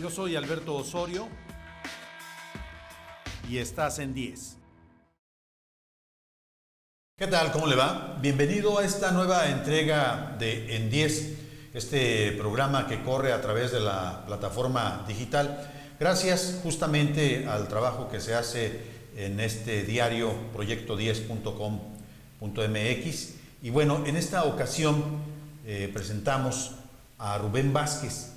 Yo soy Alberto Osorio y estás en 10. ¿Qué tal? ¿Cómo le va? Bienvenido a esta nueva entrega de En 10, este programa que corre a través de la plataforma digital. Gracias justamente al trabajo que se hace en este diario proyecto10.com.mx. Y bueno, en esta ocasión presentamos a Rubén Vázquez.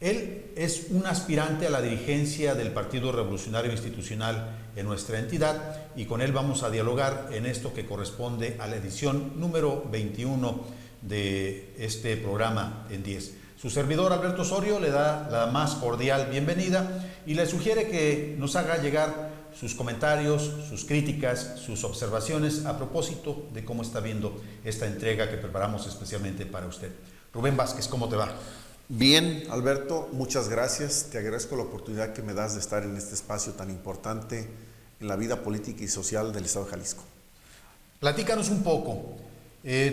Él es un aspirante a la dirigencia del Partido Revolucionario Institucional en nuestra entidad y con él vamos a dialogar en esto que corresponde a la edición número 21 de este programa en 10. Su servidor Alberto Osorio le da la más cordial bienvenida y le sugiere que nos haga llegar sus comentarios, sus críticas, sus observaciones a propósito de cómo está viendo esta entrega que preparamos especialmente para usted. Rubén Vázquez, ¿cómo te va? Bien, Alberto, muchas gracias. Te agradezco la oportunidad que me das de estar en este espacio tan importante en la vida política y social del Estado de Jalisco. Platícanos un poco.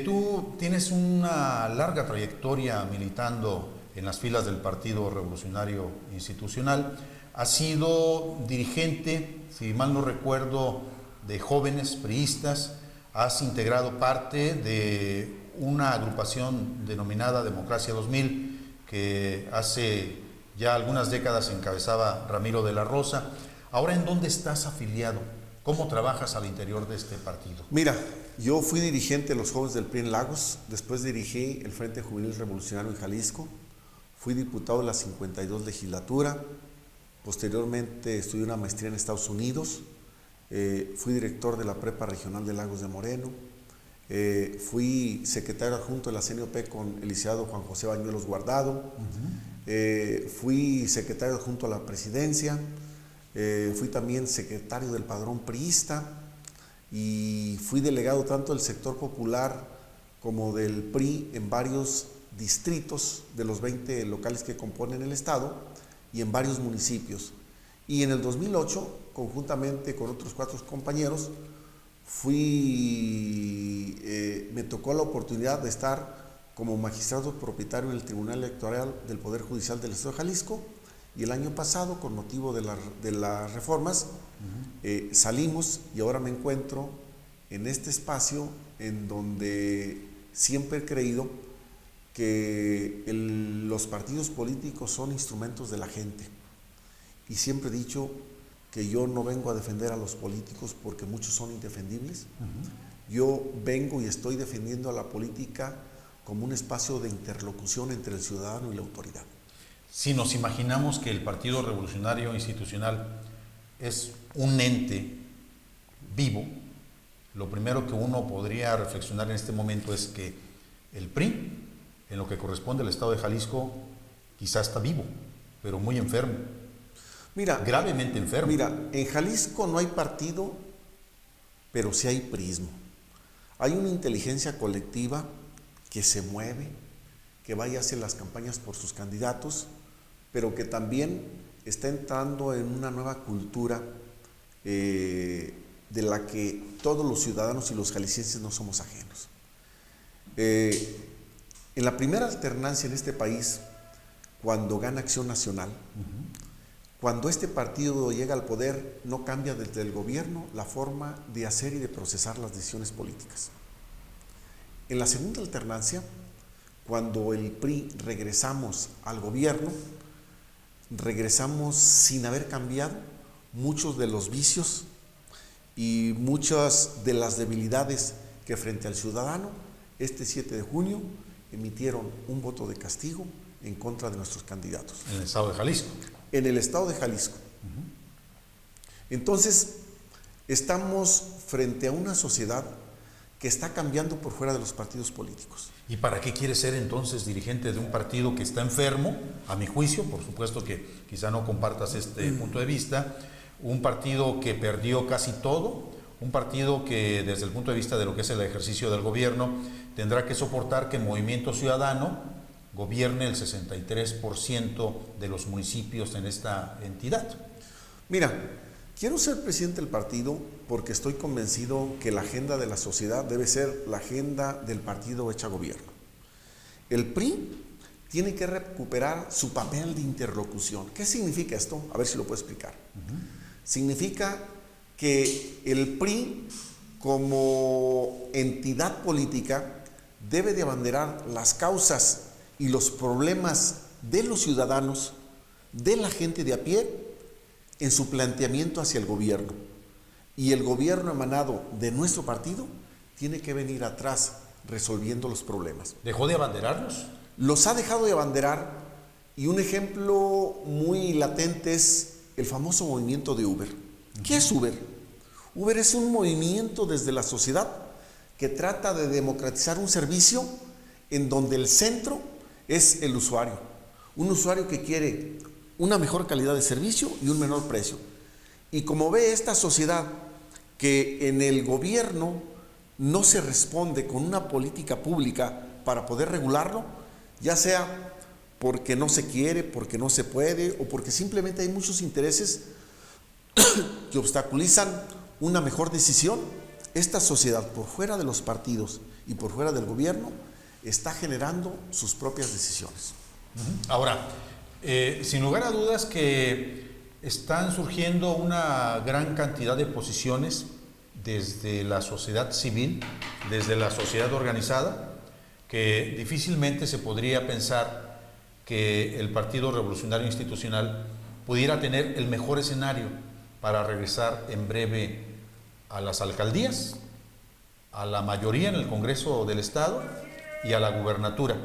Tú tienes una larga trayectoria militando en las filas del Partido Revolucionario Institucional. Has sido dirigente, si mal no recuerdo, de jóvenes priistas. Has integrado parte de una agrupación denominada Democracia 2000, que hace ya algunas décadas encabezaba Ramiro de la Rosa. Ahora, ¿en dónde estás afiliado? ¿Cómo trabajas al interior de este partido? Mira, yo fui dirigente de los jóvenes del PRI en Lagos, después dirigí el Frente Juvenil Revolucionario en Jalisco, fui diputado de la 52 legislatura, posteriormente estudié una maestría en Estados Unidos, fui director de la Prepa Regional de Lagos de Moreno, fui secretario adjunto de la CNOP con el licenciado Juan José Bañuelos Guardado, fui secretario adjunto a la presidencia, fui también secretario del padrón priista y fui delegado tanto del sector popular como del PRI en varios distritos de los 20 locales que componen el estado y en varios municipios. Y en el 2008, conjuntamente con otros 4 compañeros, me tocó la oportunidad de estar como magistrado propietario en el Tribunal Electoral del Poder Judicial del Estado de Jalisco, y el año pasado, con motivo de las reformas, salimos y ahora me encuentro en este espacio en donde siempre he creído que los partidos políticos son instrumentos de la gente, y siempre he dicho que yo no vengo a defender a los políticos porque muchos son indefendibles. Yo vengo y estoy defendiendo a la política como un espacio de interlocución entre el ciudadano y la autoridad. Si nos imaginamos que el Partido Revolucionario Institucional es un ente vivo, lo primero que uno podría reflexionar en este momento es que el PRI, en lo que corresponde al Estado de Jalisco, quizá está vivo, pero muy enfermo. Mira, gravemente enfermo. Mira, en Jalisco no hay partido, pero sí hay prismo. Hay una inteligencia colectiva que se mueve, que va y hace las campañas por sus candidatos, pero que también está entrando en una nueva cultura de la que todos los ciudadanos y los jaliscienses no somos ajenos. En la primera alternancia en este país, cuando gana Acción Nacional, cuando este partido llega al poder, no cambia desde el gobierno la forma de hacer y de procesar las decisiones políticas. En la segunda alternancia, cuando el PRI regresamos al gobierno, regresamos sin haber cambiado muchos de los vicios y muchas de las debilidades que frente al ciudadano, este 7 de junio, emitieron un voto de castigo en contra de nuestros candidatos. En el estado de Jalisco. En el estado de Jalisco. Entonces, estamos frente a una sociedad que está cambiando por fuera de los partidos políticos. ¿Y para qué quiere ser entonces dirigente de un partido que está enfermo? A mi juicio, por supuesto que quizá no compartas este punto de vista, un partido que perdió casi todo, un partido que desde el punto de vista de lo que es el ejercicio del gobierno tendrá que soportar que Movimiento Ciudadano gobierne el 63% de los municipios en esta entidad. Mira, quiero ser presidente del partido porque estoy convencido que la agenda de la sociedad debe ser la agenda del partido hecha gobierno. El PRI tiene que recuperar su papel de interlocución. ¿Qué significa esto? A ver si lo puedo explicar. Significa que el PRI, como entidad política, debe de abanderar las causas y los problemas de los ciudadanos, de la gente de a pie, en su planteamiento hacia el gobierno. Y el gobierno emanado de nuestro partido tiene que venir atrás resolviendo los problemas. ¿Dejó de abanderarlos? Los ha dejado de abanderar, y un ejemplo muy latente es el famoso movimiento de Uber. ¿Qué es Uber? Uber es un movimiento desde la sociedad que trata de democratizar un servicio en donde el centro es el usuario. Un usuario que quiere una mejor calidad de servicio y un menor precio. Y como ve esta sociedad que en el gobierno no se responde con una política pública para poder regularlo, ya sea porque no se quiere, porque no se puede, o porque simplemente hay muchos intereses que obstaculizan una mejor decisión, esta sociedad, por fuera de los partidos y por fuera del gobierno, está generando sus propias decisiones. Ahora, sin lugar a dudas que están surgiendo una gran cantidad de posiciones desde la sociedad civil, desde la sociedad organizada, que difícilmente se podría pensar que el Partido Revolucionario Institucional pudiera tener el mejor escenario para regresar en breve a las alcaldías, a la mayoría en el Congreso del Estado y a la gubernatura.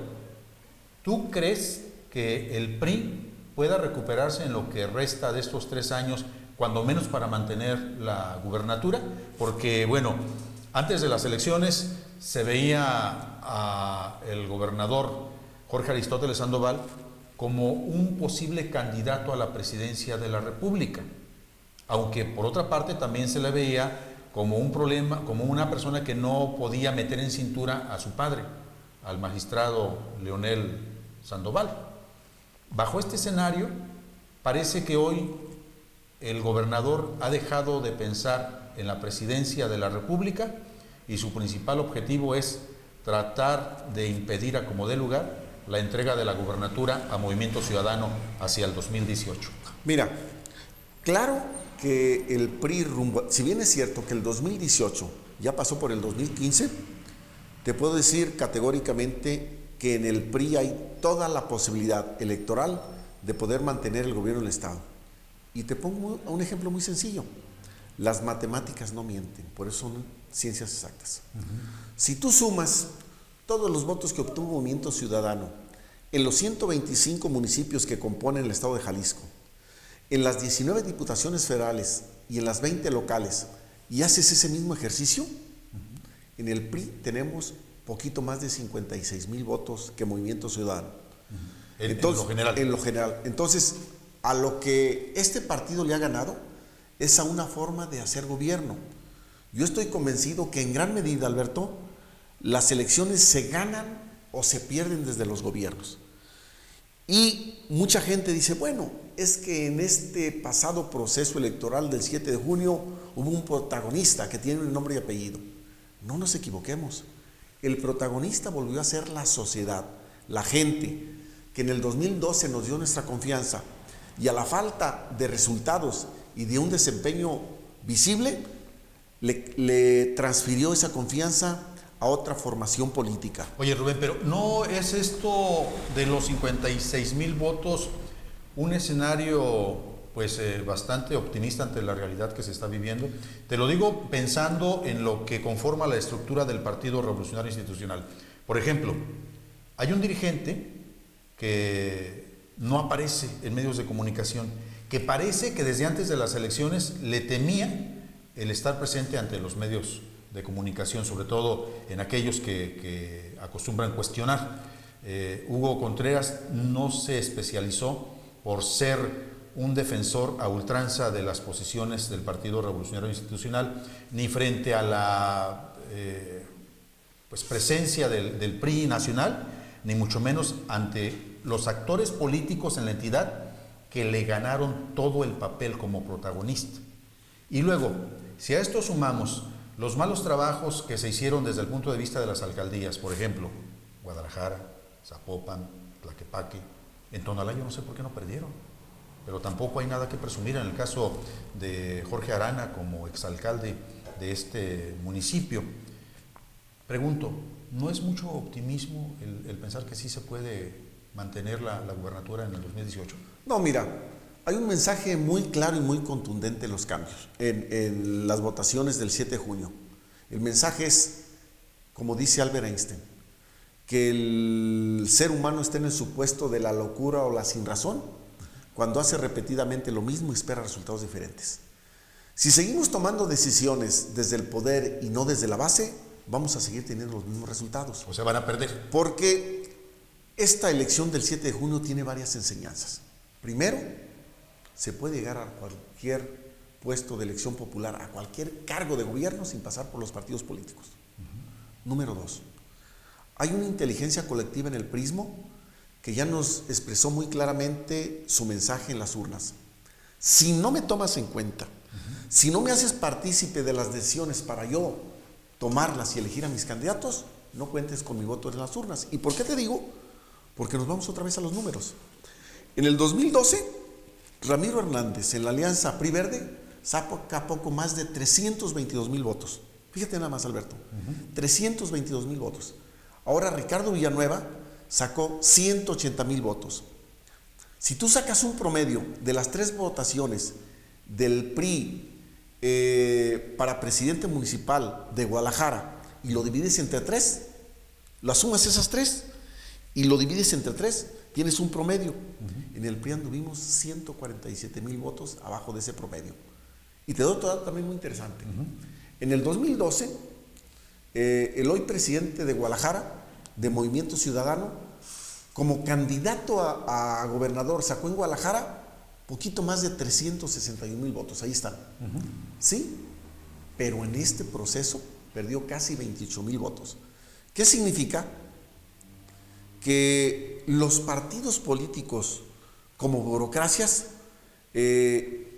¿Tú crees que el PRI pueda recuperarse en lo que resta de estos 3 años, cuando menos para mantener la gubernatura? Porque, bueno, antes de las elecciones se veía al gobernador Jorge Aristóteles Sandoval como un posible candidato a la presidencia de la República, aunque por otra parte también se le veía como un problema, como una persona que no podía meter en cintura a su padre, al magistrado Leonel Sandoval. Bajo este escenario, parece que hoy el gobernador ha dejado de pensar en la presidencia de la República y su principal objetivo es tratar de impedir a como dé lugar la entrega de la gubernatura a Movimiento Ciudadano hacia el 2018. Mira, claro que el PRI rumbo, si bien es cierto que el 2018 ya pasó por el 2015, te puedo decir categóricamente que en el PRI hay toda la posibilidad electoral de poder mantener el gobierno del Estado. Y te pongo un ejemplo muy sencillo. Las matemáticas no mienten, por eso son ciencias exactas. Si tú sumas todos los votos que obtuvo Movimiento Ciudadano en los 125 municipios que componen el Estado de Jalisco, en las 19 diputaciones federales y en las 20 locales, y haces ese mismo ejercicio, en el PRI tenemos poquito más de 56,000 votos que Movimiento Ciudadano. Entonces, en lo general. Entonces, a lo que este partido le ha ganado es a una forma de hacer gobierno. Yo estoy convencido que en gran medida, Alberto, las elecciones se ganan o se pierden desde los gobiernos. Y mucha gente dice, bueno, es que en este pasado proceso electoral del 7 de junio hubo un protagonista que tiene un nombre y apellido. No nos equivoquemos. El protagonista volvió a ser la sociedad, la gente, que en el 2012 nos dio nuestra confianza, y a la falta de resultados y de un desempeño visible, le transfirió esa confianza a otra formación política. Oye, Rubén, pero ¿no es esto de los 56,000 votos un escenario pues bastante optimista ante la realidad que se está viviendo? Te lo digo pensando en lo que conforma la estructura del Partido Revolucionario Institucional. Por ejemplo, hay un dirigente que no aparece en medios de comunicación, que parece que desde antes de las elecciones le temía el estar presente ante los medios de comunicación, sobre todo en aquellos que acostumbran cuestionar. Hugo Contreras no se especializó por ser un defensor a ultranza de las posiciones del Partido Revolucionario Institucional, ni frente a la presencia del PRI nacional, ni mucho menos ante los actores políticos en la entidad que le ganaron todo el papel como protagonista. Y luego, si a esto sumamos los malos trabajos que se hicieron desde el punto de vista de las alcaldías, por ejemplo, Guadalajara, Zapopan, Tlaquepaque. En Tonalá yo no sé por qué no perdieron, pero tampoco hay nada que presumir en el caso de Jorge Arana como exalcalde de este municipio. Pregunto, ¿no es mucho optimismo el pensar que sí se puede mantener la gubernatura en el 2018? No, mira, hay un mensaje muy claro y muy contundente en los cambios, en las votaciones del 7 de junio. El mensaje es, como dice Albert Einstein, que el ser humano está en el supuesto de la locura o la sinrazón cuando hace repetidamente lo mismo y espera resultados diferentes. Si seguimos tomando decisiones desde el poder y no desde la base, vamos a seguir teniendo los mismos resultados. O sea, van a perder. Porque esta elección del 7 de junio tiene varias enseñanzas. Primero, se puede llegar a cualquier puesto de elección popular, a cualquier cargo de gobierno sin pasar por los partidos políticos. Número 2, hay una inteligencia colectiva en el prismo que ya nos expresó muy claramente su mensaje en las urnas. Si no me tomas en cuenta, si no me haces partícipe de las decisiones para yo tomarlas y elegir a mis candidatos, no cuentes con mi voto en las urnas. ¿Y por qué te digo? Porque nos vamos otra vez a los números. En el 2012, Ramiro Hernández, en la alianza PRI-Verde, saca poco más de 322,000 votos. Fíjate nada más, Alberto, 322,000 votos. Ahora Ricardo Villanueva sacó 180,000 votos. Si tú sacas un promedio de las 3 votaciones del PRI para presidente municipal de Guadalajara y lo divides entre 3, las sumas esas 3 y lo divides entre 3, tienes un promedio. En el PRI anduvimos 147,000 votos abajo de ese promedio. Y te doy otro dato también muy interesante. En el 2012, el hoy presidente de Guadalajara, de Movimiento Ciudadano, como candidato a gobernador, sacó en Guadalajara poquito más de 361,000 votos. Ahí están. Sí, pero en este proceso perdió casi 28,000 votos. ¿Qué significa? Que los partidos políticos, como burocracias,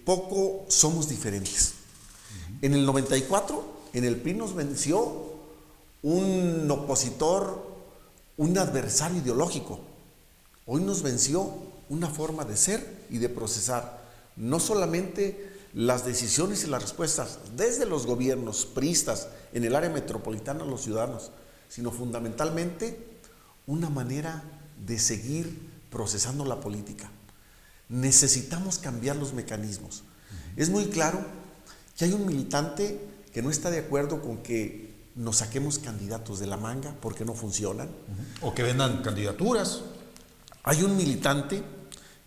poco somos diferentes. En el 94, en el PRI nos venció un opositor, un adversario ideológico. Hoy nos venció una forma de ser y de procesar no solamente las decisiones y las respuestas desde los gobiernos priistas en el área metropolitana a los ciudadanos, sino fundamentalmente una manera de seguir procesando la política. Necesitamos cambiar los mecanismos. Es muy claro que hay un militante que no está de acuerdo con que nos saquemos candidatos de la manga porque no funcionan. O que vendan candidaturas. Hay un militante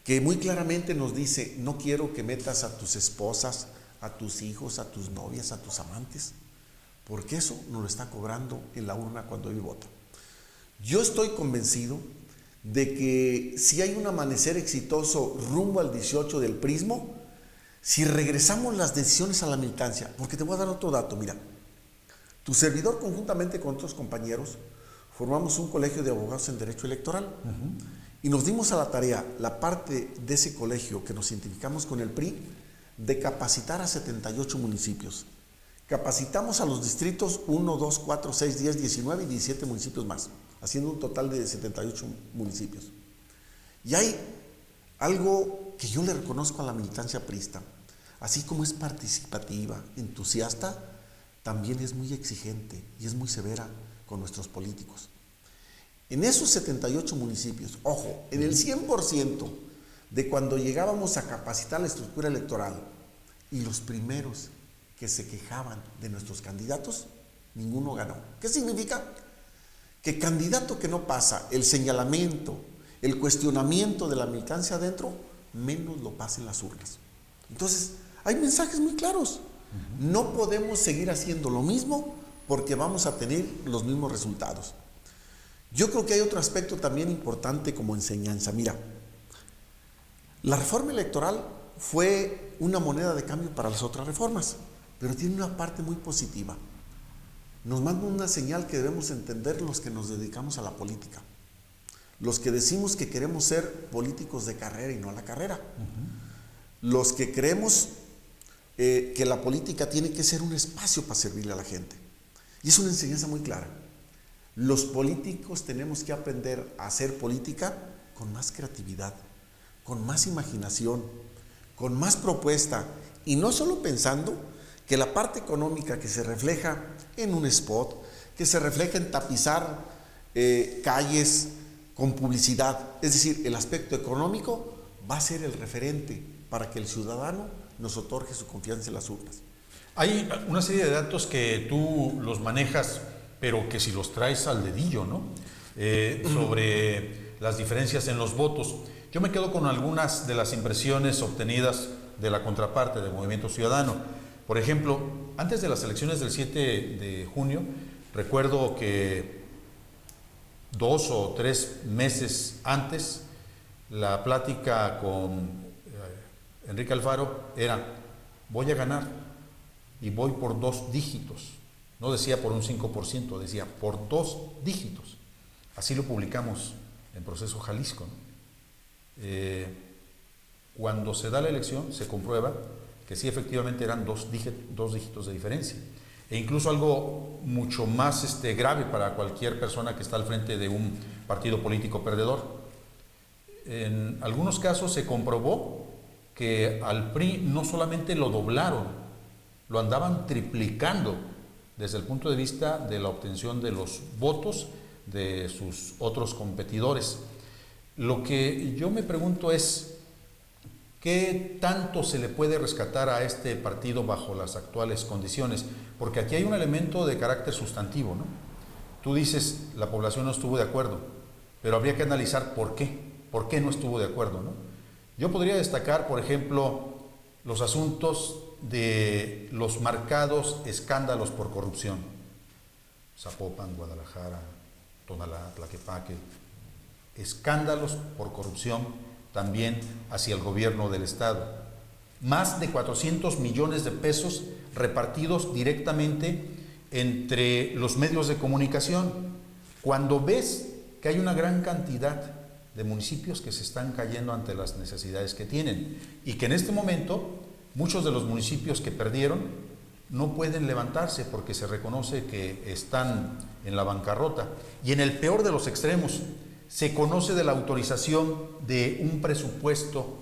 que muy claramente nos dice: no quiero que metas a tus esposas, a tus hijos, a tus novias, a tus amantes, porque eso nos lo está cobrando en la urna cuando él vota. Yo estoy convencido de que si hay un amanecer exitoso rumbo al 18 del prismo, si regresamos las decisiones a la militancia, porque te voy a dar otro dato, mira, tu servidor conjuntamente con otros compañeros formamos un colegio de abogados en derecho electoral y nos dimos a la tarea, la parte de ese colegio que nos identificamos con el PRI, de capacitar a 78 municipios. Capacitamos a los distritos 1, 2, 4, 6, 10, 19 y 17 municipios más, haciendo un total de 78 municipios. Y hay algo que yo le reconozco a la militancia priista: así como es participativa, entusiasta, también es muy exigente y es muy severa con nuestros políticos. En esos 78 municipios, ojo, en el 100% de cuando llegábamos a capacitar la estructura electoral y los primeros que se quejaban de nuestros candidatos, ninguno ganó. ¿Qué significa? Que candidato que no pasa el señalamiento, el cuestionamiento de la militancia adentro, menos lo pasa en las urnas. Entonces, hay mensajes muy claros. No podemos seguir haciendo lo mismo porque vamos a tener los mismos resultados. Yo creo que hay otro aspecto también importante como enseñanza. Mira, la reforma electoral fue una moneda de cambio para las otras reformas, pero tiene una parte muy positiva. Nos manda una señal que debemos entender los que nos dedicamos a la política, los que decimos que queremos ser políticos de carrera y no a la carrera, los que creemos que la política tiene que ser un espacio para servirle a la gente. Y es una enseñanza muy clara. Los políticos tenemos que aprender a hacer política con más creatividad, con más imaginación, con más propuesta, y no solo pensando que la parte económica que se refleja en un spot, que se refleja en tapizar calles con publicidad, es decir, el aspecto económico va a ser el referente para que el ciudadano nos otorgue su confianza en las urnas. Hay una serie de datos que tú los manejas, pero que si los traes al dedillo, ¿no? Sobre las diferencias en los votos. Yo me quedo con algunas de las impresiones obtenidas de la contraparte del Movimiento Ciudadano. Por ejemplo, antes de las elecciones del 7 de junio, recuerdo que 2 o 3 meses antes, la plática con Enrique Alfaro era: voy a ganar y voy por 2 dígitos. No decía por un 5%, decía por 2 dígitos. Así lo publicamos en Proceso Jalisco, ¿no? Cuando se da la elección, se comprueba que sí, efectivamente eran 2 dígitos de diferencia. E incluso algo mucho más grave para cualquier persona que está al frente de un partido político perdedor. En algunos casos se comprobó que al PRI no solamente lo doblaron, lo andaban triplicando desde el punto de vista de la obtención de los votos de sus otros competidores. Lo que yo me pregunto es, ¿qué tanto se le puede rescatar a este partido bajo las actuales condiciones? Porque aquí hay un elemento de carácter sustantivo, ¿no? Tú dices, la población no estuvo de acuerdo, pero habría que analizar por qué no estuvo de acuerdo, ¿no? Yo podría destacar, por ejemplo, los asuntos de los marcados escándalos por corrupción. Zapopan, Guadalajara, Tonalá, Tlaquepaque. Escándalos por corrupción también hacia el gobierno del estado. Más de 400 millones de pesos repartidos directamente entre los medios de comunicación. Cuando ves que hay una gran cantidad de municipios que se están cayendo ante las necesidades que tienen y que en este momento muchos de los municipios que perdieron no pueden levantarse porque se reconoce que están en la bancarrota. Y en el peor de los extremos, se conoce de la autorización de un presupuesto,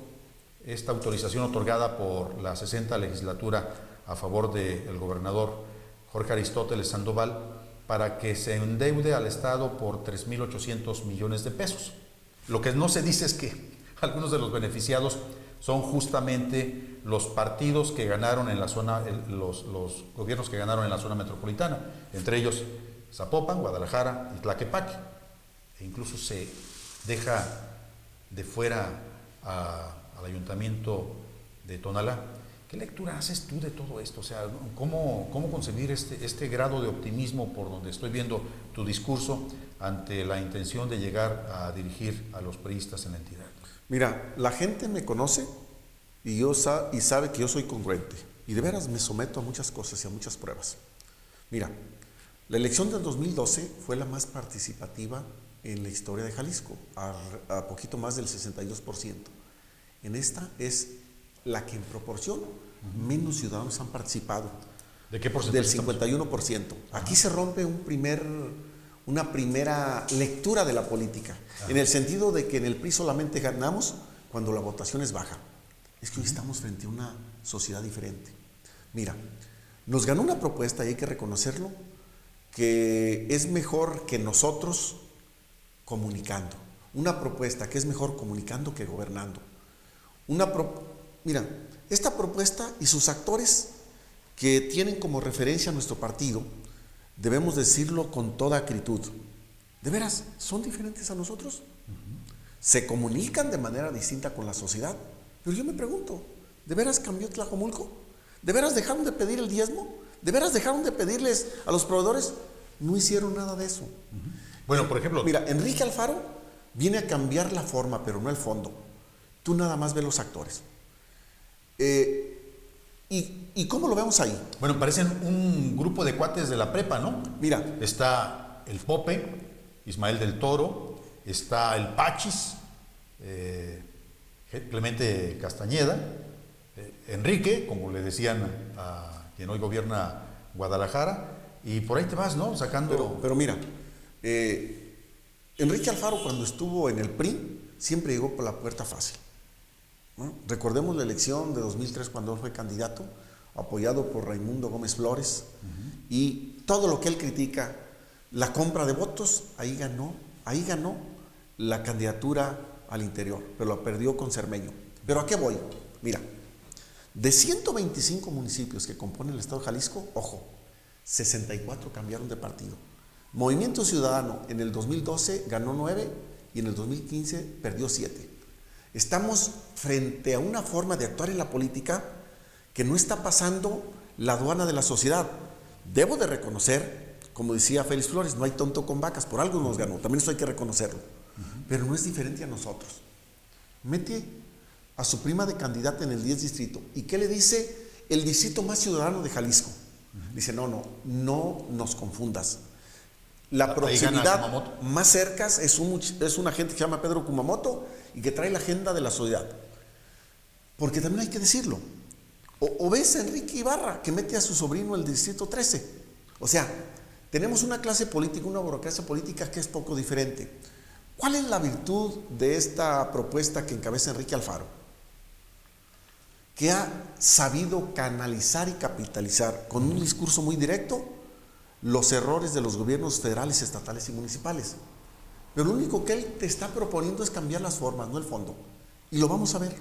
esta autorización otorgada por la 60 legislatura a favor del gobernador Jorge Aristóteles Sandoval, para que se endeude al Estado por 3.800 millones de pesos. Lo que no se dice es que algunos de los beneficiados son justamente los partidos que ganaron en la zona, los gobiernos que ganaron en la zona metropolitana, entre ellos Zapopan, Guadalajara y Tlaquepaque. E incluso se deja de fuera al ayuntamiento de Tonalá. ¿Qué lectura haces tú de todo esto? O sea, ¿cómo concebir este grado de optimismo por donde estoy viendo tu discurso ante la intención de llegar a dirigir a los priistas en la entidad? Mira, la gente me conoce y sabe que yo soy congruente. Y de veras me someto a muchas cosas y a muchas pruebas. Mira, la elección del 2012 fue la más participativa en la historia de Jalisco, a poquito más del 62%. En esta es la que en proporción menos ciudadanos han participado. ¿De qué porcentaje? Del 51%. Aquí se rompe una primera lectura de la política, en el sentido de que en el PRI solamente ganamos cuando la votación es baja. Es que hoy estamos frente a una sociedad diferente. Mira, nos ganó una propuesta, y hay que reconocerlo, que es mejor que nosotros comunicando. Una propuesta que es mejor comunicando que gobernando. Mira, esta propuesta y sus actores que tienen como referencia a nuestro partido, debemos decirlo con toda acritud, ¿de veras son diferentes a nosotros? Se comunican de manera distinta con la sociedad. Pero yo me pregunto, ¿de veras cambió Tlajomulco? ¿De veras dejaron de pedir el diezmo? ¿De veras dejaron de pedirles a los proveedores? No hicieron nada de eso. Bueno, por ejemplo, mira, Enrique Alfaro viene a cambiar la forma, pero no el fondo. Tú nada más ves los actores. ¿Y cómo lo vemos ahí? Bueno, parecen un grupo de cuates de la prepa, ¿no? Mira. Está el Pope, Ismael del Toro, está el Pachis, Clemente Castañeda, Enrique, como le decían a quien hoy gobierna Guadalajara, y por ahí te vas, ¿no? Sacando... Pero mira, Enrique Alfaro cuando estuvo en el PRI siempre llegó por la puerta fácil, ¿no? Recordemos la elección de 2003 cuando él fue candidato, apoyado por Raimundo Gómez Flores, y todo lo que él critica, la compra de votos, ahí ganó la candidatura al interior, pero la perdió con Cermeño. ¿Pero a qué voy? Mira, de 125 municipios que componen el estado de Jalisco, ojo, 64 cambiaron de partido. Movimiento Ciudadano en el 2012 ganó 9 y en el 2015 perdió 7. Estamos frente a una forma de actuar en la política que no está pasando la aduana de la sociedad. Debo de reconocer, como decía Félix Flores, no hay tonto con vacas, por algo nos ganó, también eso hay que reconocerlo. Pero no es diferente a nosotros. Mete a su prima de candidata en el 10 distrito. ¿Y qué le dice el distrito más ciudadano de Jalisco? Dice, no nos confundas. La proximidad más cerca es una gente que se llama Pedro Kumamoto y que trae la agenda de la sociedad. Porque también hay que decirlo. O ves a Enrique Ibarra, que mete a su sobrino en el distrito 13. O sea, tenemos una clase política, una burocracia política que es poco diferente. ¿Cuál es la virtud de esta propuesta que encabeza Enrique Alfaro? Que ha sabido canalizar y capitalizar con un discurso muy directo los errores de los gobiernos federales, estatales y municipales. Pero lo único que él te está proponiendo es cambiar las formas, no el fondo. Y lo vamos a ver.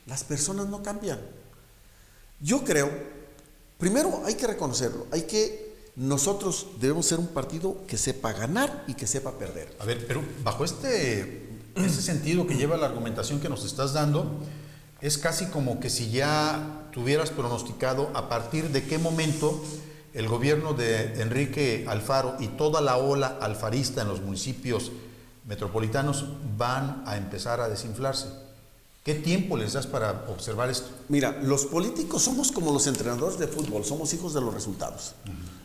Las personas no cambian. Yo creo, primero hay que reconocerlo, nosotros debemos ser un partido que sepa ganar y que sepa perder. A ver, pero bajo ese sentido que lleva la argumentación que nos estás dando, es casi como que si ya tuvieras pronosticado a partir de qué momento el gobierno de Enrique Alfaro y toda la ola alfarista en los municipios metropolitanos van a empezar a desinflarse. ¿Qué tiempo les das para observar esto? Mira, los políticos somos como los entrenadores de fútbol, somos hijos de los resultados.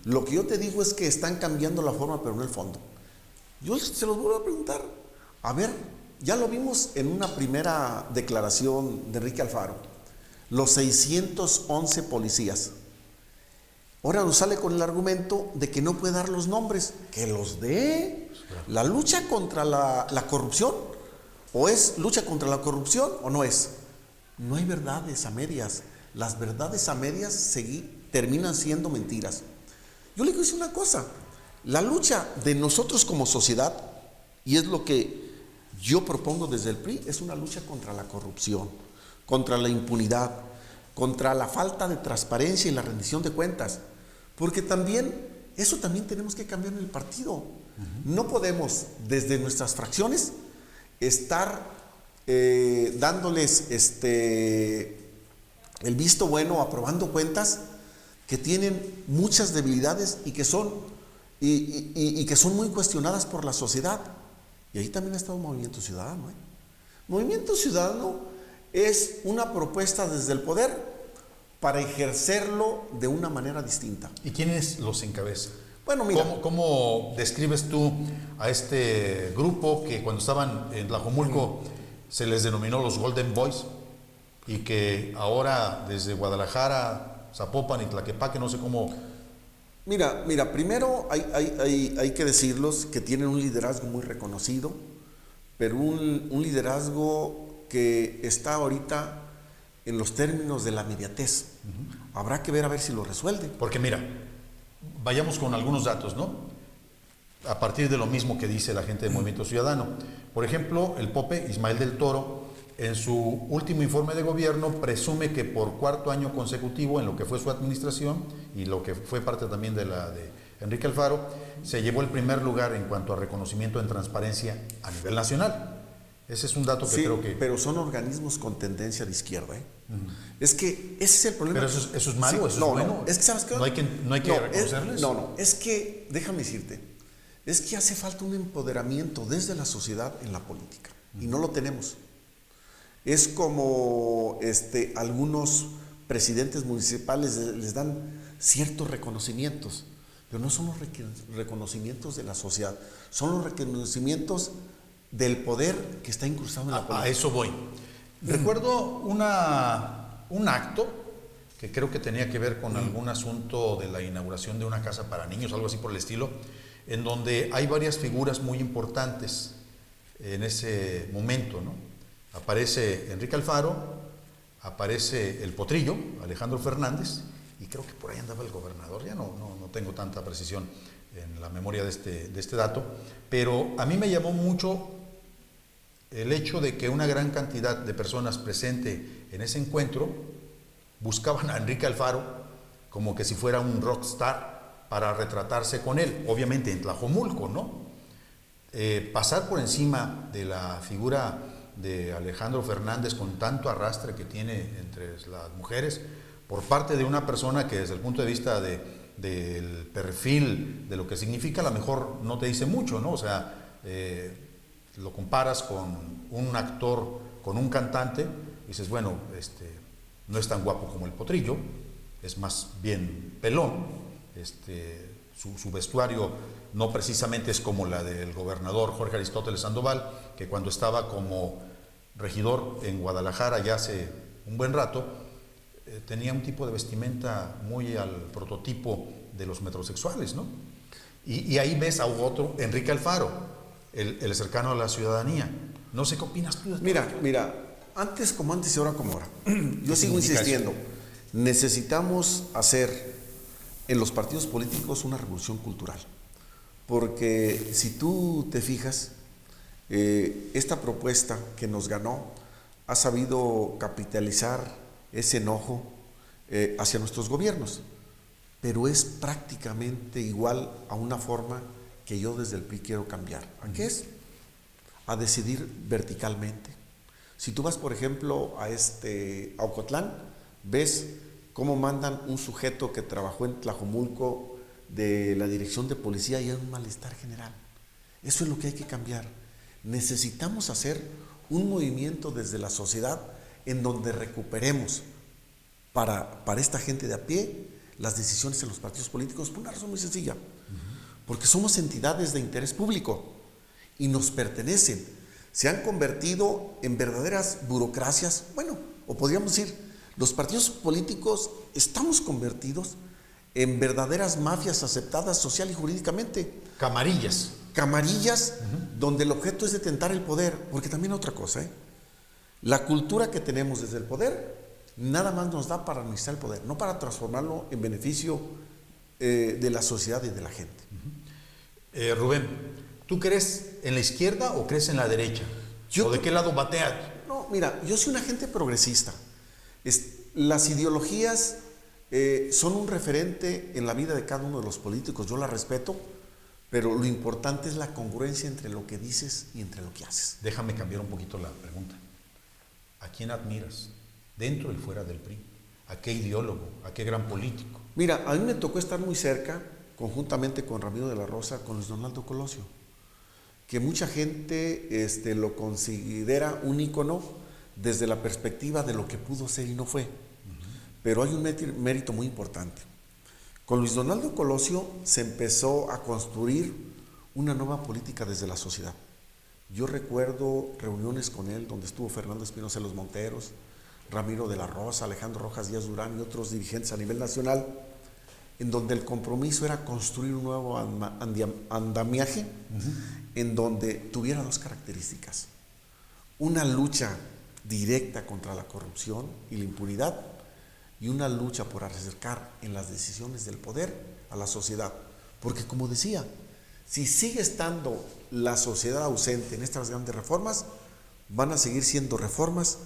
Lo que yo te digo es que están cambiando la forma, pero no el fondo. Yo se los vuelvo a preguntar. A ver, ya lo vimos en una primera declaración de Enrique Alfaro. Los 611 policías. Ahora nos sale con el argumento de que no puede dar los nombres. Que los dé. La lucha contra la corrupción. ¿O es lucha contra la corrupción o no es? No hay verdades a medias. Las verdades a medias terminan siendo mentiras. Yo le quiero decir una cosa. La lucha de nosotros como sociedad, y es lo que yo propongo desde el PRI, es una lucha contra la corrupción, contra la impunidad, contra la falta de transparencia y la rendición de cuentas. Porque eso también tenemos que cambiar en el partido. No podemos, desde nuestras fracciones, estar dándoles el visto bueno, aprobando cuentas que tienen muchas debilidades y que son muy cuestionadas por la sociedad. Y ahí también ha estado Movimiento Ciudadano. Movimiento Ciudadano es una propuesta desde el poder para ejercerlo de una manera distinta. ¿Y quiénes los encabezan? Bueno, mira. ¿Cómo describes tú a este grupo que cuando estaban en Tlajomulco se les denominó los Golden Boys y que ahora desde Guadalajara, Zapopan y Tlaquepaque, no sé cómo? Mira, primero hay que decirlos que tienen un liderazgo muy reconocido, pero un liderazgo que está ahorita en los términos de la inmediatez. Habrá que ver a ver si lo resuelve. Porque mira, vayamos con algunos datos, ¿no? A partir de lo mismo que dice la gente de Movimiento Ciudadano. Por ejemplo, el Pope Ismael del Toro, en su último informe de gobierno, presume que por cuarto año consecutivo, en lo que fue su administración y lo que fue parte también de la de Enrique Alfaro, se llevó el primer lugar en cuanto a reconocimiento en transparencia a nivel nacional. Ese es un dato que creo que... pero son organismos con tendencia de izquierda, ¿eh? Es que ese es el problema. ¿Pero eso es malo? ¿Eso es bueno? No, es que ¿sabes qué? ¿No hay que reconocerles? Es que, déjame decirte, es que hace falta un empoderamiento desde la sociedad en la política, y no lo tenemos. Es como algunos presidentes municipales les dan ciertos reconocimientos, pero no son los reconocimientos de la sociedad, son los reconocimientos del poder que está incrustado en la política. A eso voy. Recuerdo un acto que creo que tenía que ver con algún asunto de la inauguración de una casa para niños, algo así por el estilo, en donde hay varias figuras muy importantes. en ese momento, ¿no? Aparece Enrique Alfaro, aparece el Potrillo, Alejandro Fernández, y creo que por ahí andaba el gobernador, ya no tengo tanta precisión en la memoria de este dato, pero a mí me llamó mucho el hecho de que una gran cantidad de personas presentes en ese encuentro buscaban a Enrique Alfaro como que si fuera un rockstar para retratarse con él, obviamente en Tlajomulco, ¿no? Pasar por encima de la figura de Alejandro Fernández con tanto arrastre que tiene entre las mujeres por parte de una persona que desde el punto de vista del perfil, de lo que significa, a lo mejor no te dice mucho, ¿no? O sea, lo comparas con un actor, con un cantante, y dices, bueno, no es tan guapo como el Potrillo, es más bien pelón, su vestuario no precisamente es como la del gobernador Jorge Aristóteles Sandoval, que cuando estaba como regidor en Guadalajara ya hace un buen rato, tenía un tipo de vestimenta muy al prototipo de los metrosexuales, ¿no? Y ahí ves a otro, Enrique Alfaro, el cercano a la ciudadanía. No sé qué opinas tú. Mira, antes como antes y ahora como ahora. Yo sigo insistiendo, necesitamos hacer en los partidos políticos una revolución cultural. Porque si tú te fijas, esta propuesta que nos ganó ha sabido capitalizar ese enojo hacia nuestros gobiernos, pero es prácticamente igual a una forma que yo desde el PRI quiero cambiar. ¿A qué es? A decidir verticalmente. Si tú vas, por ejemplo, a Ocotlán, ves cómo mandan un sujeto que trabajó en Tlajomulco de la dirección de policía y hay un malestar general. Eso es lo que hay que cambiar. Necesitamos hacer un movimiento desde la sociedad en donde recuperemos para esta gente de a pie las decisiones en los partidos políticos por una razón muy sencilla. Porque somos entidades de interés público y nos pertenecen. Se han convertido en verdaderas burocracias, bueno, o podríamos decir, los partidos políticos estamos convertidos en verdaderas mafias aceptadas social y jurídicamente. Camarillas. Donde el objeto es detentar el poder, porque también otra cosa, la cultura que tenemos desde el poder nada más nos da para administrar el poder, no para transformarlo en beneficio de la sociedad y de la gente. Rubén, ¿tú crees en la izquierda o crees en la derecha? ¿O de qué lado bateas? No, mira, yo soy un agente progresista. Las ideologías son un referente en la vida de cada uno de los políticos, yo las respeto, pero lo importante es la congruencia entre lo que dices y entre lo que haces. Déjame cambiar un poquito la pregunta. ¿A quién admiras, dentro y fuera del PRI? ¿A qué ideólogo? ¿A qué gran político? Mira, a mí me tocó estar muy cerca, conjuntamente con Ramiro de la Rosa, con Luis Donaldo Colosio, que mucha gente lo considera un ícono desde la perspectiva de lo que pudo ser y no fue. Pero hay un mérito muy importante. Con Luis Donaldo Colosio se empezó a construir una nueva política desde la sociedad. Yo recuerdo reuniones con él donde estuvo Fernando Espinosa Los Monteros, Ramiro de la Rosa, Alejandro Rojas Díaz Durán y otros dirigentes a nivel nacional, en donde el compromiso era construir un nuevo andamiaje en donde tuviera dos características. Una lucha directa contra la corrupción y la impunidad y una lucha por acercar en las decisiones del poder a la sociedad. Porque como decía, si sigue estando la sociedad ausente en estas grandes reformas, van a seguir siendo reformas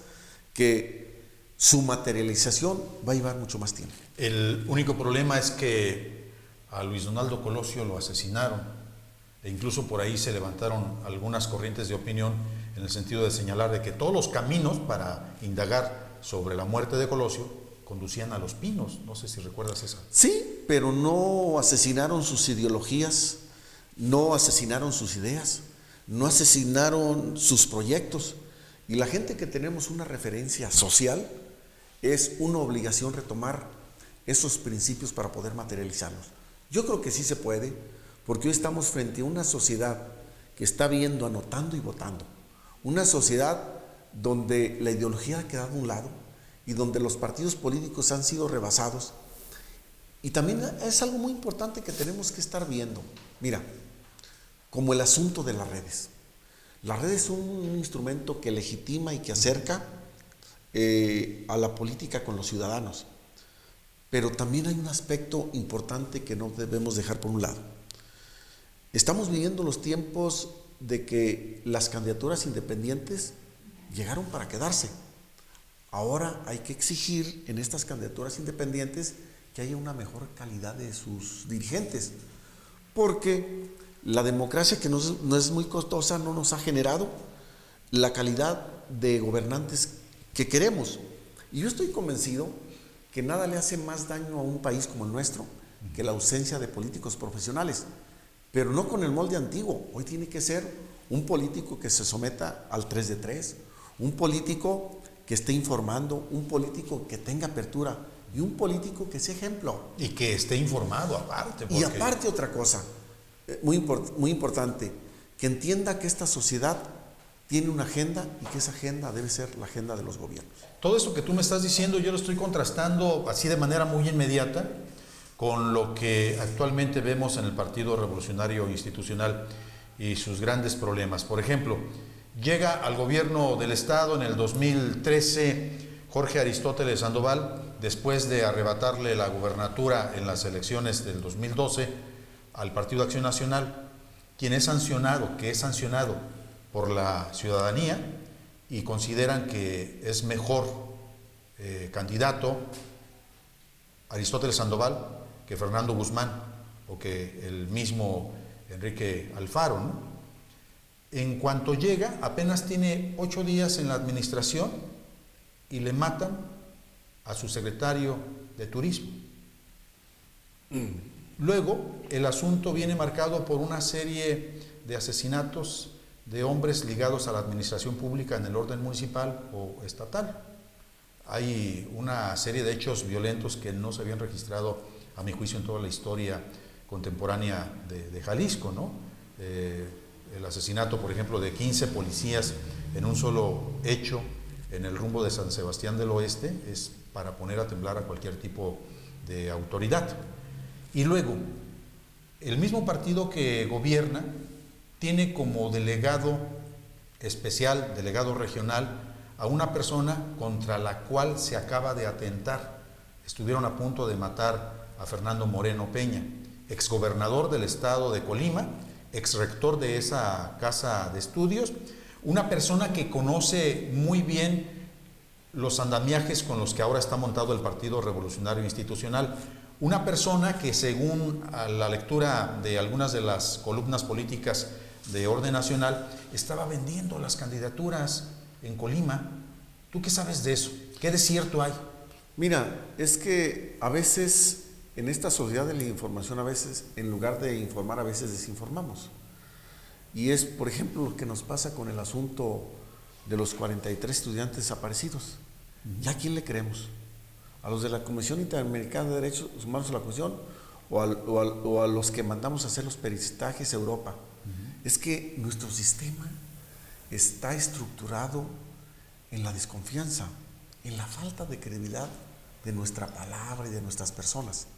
que su materialización va a llevar mucho más tiempo. El único problema es que a Luis Donaldo Colosio lo asesinaron e incluso por ahí se levantaron algunas corrientes de opinión en el sentido de señalar de que todos los caminos para indagar sobre la muerte de Colosio conducían a Los Pinos. No sé si recuerdas esa. Sí, pero no asesinaron sus ideologías, no asesinaron sus ideas, no asesinaron sus proyectos. Y la gente que tenemos una referencia social, es una obligación retomar esos principios para poder materializarlos. Yo creo que sí se puede, porque hoy estamos frente a una sociedad que está viendo, anotando y votando. Una sociedad donde la ideología ha quedado a un lado y donde los partidos políticos han sido rebasados. Y también es algo muy importante que tenemos que estar viendo. Mira, como el asunto de las redes. La red es un instrumento que legitima y que acerca a la política con los ciudadanos. Pero también hay un aspecto importante que no debemos dejar por un lado. Estamos viviendo los tiempos de que las candidaturas independientes llegaron para quedarse. Ahora hay que exigir en estas candidaturas independientes que haya una mejor calidad de sus dirigentes, porque la democracia, que no es muy costosa, no nos ha generado la calidad de gobernantes que queremos. Y yo estoy convencido que nada le hace más daño a un país como el nuestro que la ausencia de políticos profesionales, pero no con el molde antiguo. Hoy tiene que ser un político que se someta al 3 de 3, un político que esté informando, un político que tenga apertura y un político que sea ejemplo. Y que esté informado aparte. Y aparte otra cosa, muy importante, que entienda que esta sociedad tiene una agenda y que esa agenda debe ser la agenda de los gobiernos. Todo eso que tú me estás diciendo yo lo estoy contrastando así de manera muy inmediata con lo que actualmente vemos en el Partido Revolucionario Institucional y sus grandes problemas. Por ejemplo, llega al gobierno del Estado en el 2013 Jorge Aristóteles Sandoval, después de arrebatarle la gubernatura en las elecciones del 2012 al Partido Acción Nacional, que es sancionado por la ciudadanía y consideran que es mejor candidato Aristóteles Sandoval que Fernando Guzmán o que el mismo Enrique Alfaro, ¿no? En cuanto llega, apenas tiene 8 días en la administración y le matan a su secretario de Turismo. Luego, el asunto viene marcado por una serie de asesinatos de hombres ligados a la administración pública en el orden municipal o estatal. Hay una serie de hechos violentos que no se habían registrado, a mi juicio, en toda la historia contemporánea de Jalisco, ¿no? El asesinato, por ejemplo, de 15 policías en un solo hecho en el rumbo de San Sebastián del Oeste es para poner a temblar a cualquier tipo de autoridad. Y luego, el mismo partido que gobierna tiene como delegado especial, delegado regional, a una persona contra la cual se acaba de atentar. Estuvieron a punto de matar a Fernando Moreno Peña, exgobernador del estado de Colima, exrector de esa casa de estudios, una persona que conoce muy bien los andamiajes con los que ahora está montado el Partido Revolucionario Institucional, una persona que, según la lectura de algunas de las columnas políticas de orden nacional, estaba vendiendo las candidaturas en Colima. ¿Tú qué sabes de eso? ¿Qué desierto hay? Mira, es que a veces en esta sociedad de la información, a veces en lugar de informar, a veces desinformamos. Y es, por ejemplo, lo que nos pasa con el asunto de los 43 estudiantes desaparecidos. ¿Ya a quién le creemos? ¿A los de la Comisión Interamericana de Derechos Humanos o la Comisión? ¿O a los que mandamos a hacer los peritajes a Europa? Es que nuestro sistema está estructurado en la desconfianza, en la falta de credibilidad de nuestra palabra y de nuestras personas.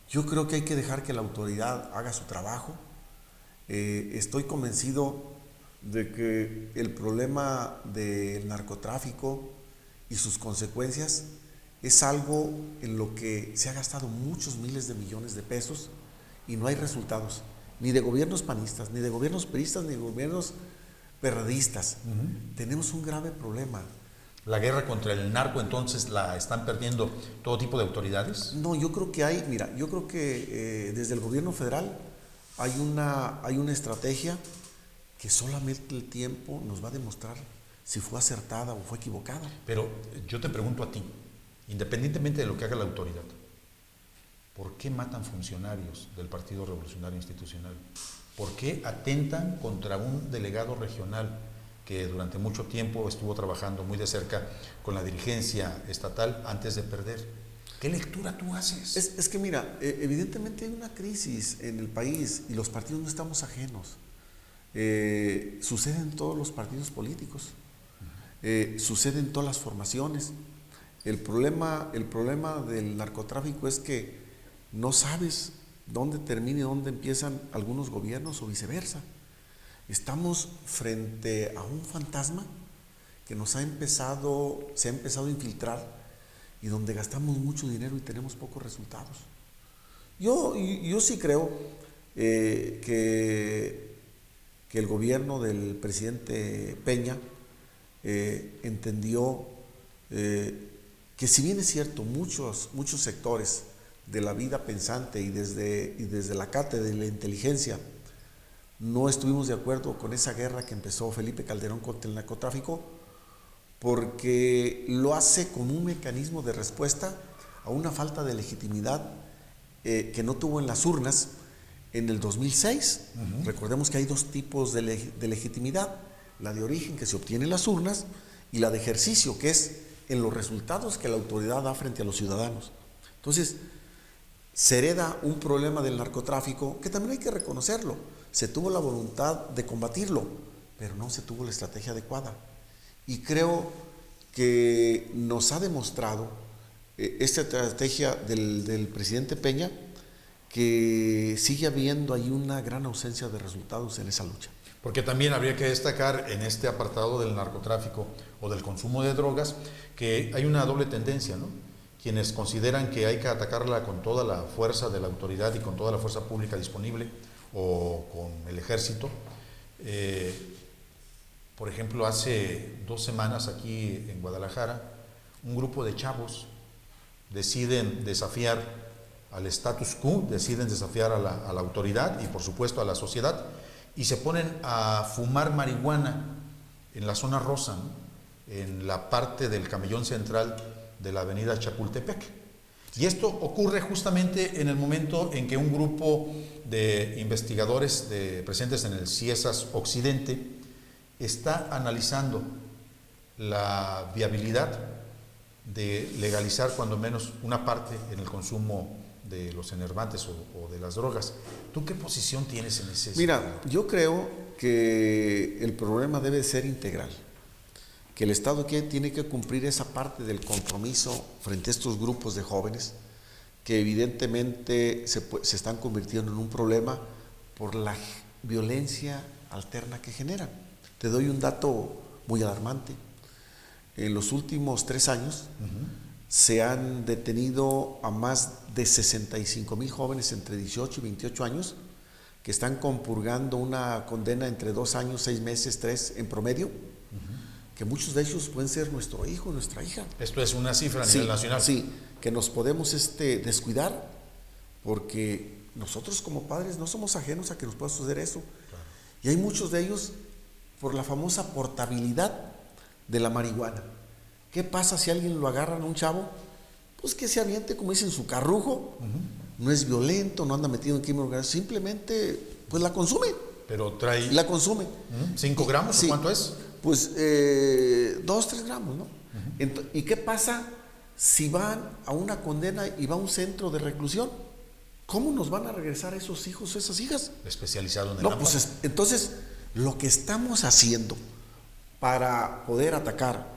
Yo creo que hay que dejar que la autoridad haga su trabajo. Estoy convencido de que el problema del narcotráfico y sus consecuencias es algo en lo que se ha gastado muchos miles de millones de pesos y no hay resultados, ni de gobiernos panistas, ni de gobiernos priistas, ni de gobiernos perredistas. Tenemos un grave problema. ¿La guerra contra el narco entonces la están perdiendo todo tipo de autoridades? No, yo creo que yo creo que desde el gobierno federal hay una estrategia que solamente el tiempo nos va a demostrar si fue acertada o fue equivocada. Pero yo te pregunto a ti, independientemente de lo que haga la autoridad, ¿por qué matan funcionarios del Partido Revolucionario Institucional? ¿Por qué atentan contra un delegado regional que durante mucho tiempo estuvo trabajando muy de cerca con la dirigencia estatal antes de perder? ¿Qué lectura tú haces? Es que mira, evidentemente hay una crisis en el país y los partidos no estamos ajenos. Sucede en todos los partidos políticos, sucede en todas las formaciones. El problema del narcotráfico es que no sabes dónde termina y dónde empiezan algunos gobiernos o viceversa. Estamos frente a un fantasma que se ha empezado a infiltrar y donde gastamos mucho dinero y tenemos pocos resultados. Yo sí creo que el gobierno del presidente Peña entendió que si bien es cierto, muchos sectores de la vida pensante y desde la cátedra de la inteligencia no estuvimos de acuerdo con esa guerra que empezó Felipe Calderón contra el narcotráfico, porque lo hace como un mecanismo de respuesta a una falta de legitimidad que no tuvo en las urnas en el 2006. Recordemos que hay dos tipos de legitimidad: la de origen, que se obtiene en las urnas, y la de ejercicio, que es en los resultados que la autoridad da frente a los ciudadanos. Entonces, se hereda un problema del narcotráfico que también hay que reconocerlo. Se tuvo la voluntad de combatirlo, pero no se tuvo la estrategia adecuada. Y creo que nos ha demostrado esta estrategia del presidente Peña que sigue habiendo ahí una gran ausencia de resultados en esa lucha. Porque también habría que destacar en este apartado del narcotráfico o del consumo de drogas que hay una doble tendencia, ¿no? Quienes consideran que hay que atacarla con toda la fuerza de la autoridad y con toda la fuerza pública disponible o con el ejército. Por ejemplo, hace 2 semanas aquí en Guadalajara, un grupo de chavos deciden desafiar al status quo, deciden desafiar a la autoridad y por supuesto a la sociedad, y se ponen a fumar marihuana en la zona rosa, ¿no? En la parte del camellón central de la avenida Chapultepec. Y esto ocurre justamente en el momento en que un grupo de investigadores presentes en el CIESAS Occidente está analizando la viabilidad de legalizar cuando menos una parte en el consumo de los enervantes o de las drogas. ¿Tú qué posición tienes en ese sentido? Mira, yo creo que el problema debe ser integral, que el Estado tiene que cumplir esa parte del compromiso frente a estos grupos de jóvenes que evidentemente se están convirtiendo en un problema por la violencia alterna que generan. Te doy un dato muy alarmante. En los últimos 3 años se han detenido a más de 65,000 jóvenes entre 18 y 28 años que están compurgando una condena entre 2 años, 6 meses, 3 en promedio, que muchos de ellos pueden ser nuestro hijo, nuestra hija. Esto es una cifra a nivel nacional. Sí, que nos podemos descuidar, porque nosotros como padres no somos ajenos a que nos pueda suceder eso. Claro. Y hay muchos de ellos por la famosa portabilidad de la marihuana. ¿Qué pasa si alguien lo agarran a un chavo? Pues que se aviente, como dicen, su carrujo. No es violento, no anda metido en crimen organizado, simplemente pues la consume. Pero trae... La consume. 5 gramos, sí. ¿Cuánto es? Pues 2, 3 gramos, ¿no? ¿Y qué pasa si van a una condena y va a un centro de reclusión? ¿Cómo nos van a regresar esos hijos, esas hijas? Especializado en el No, pues entonces, lo que estamos haciendo para poder atacar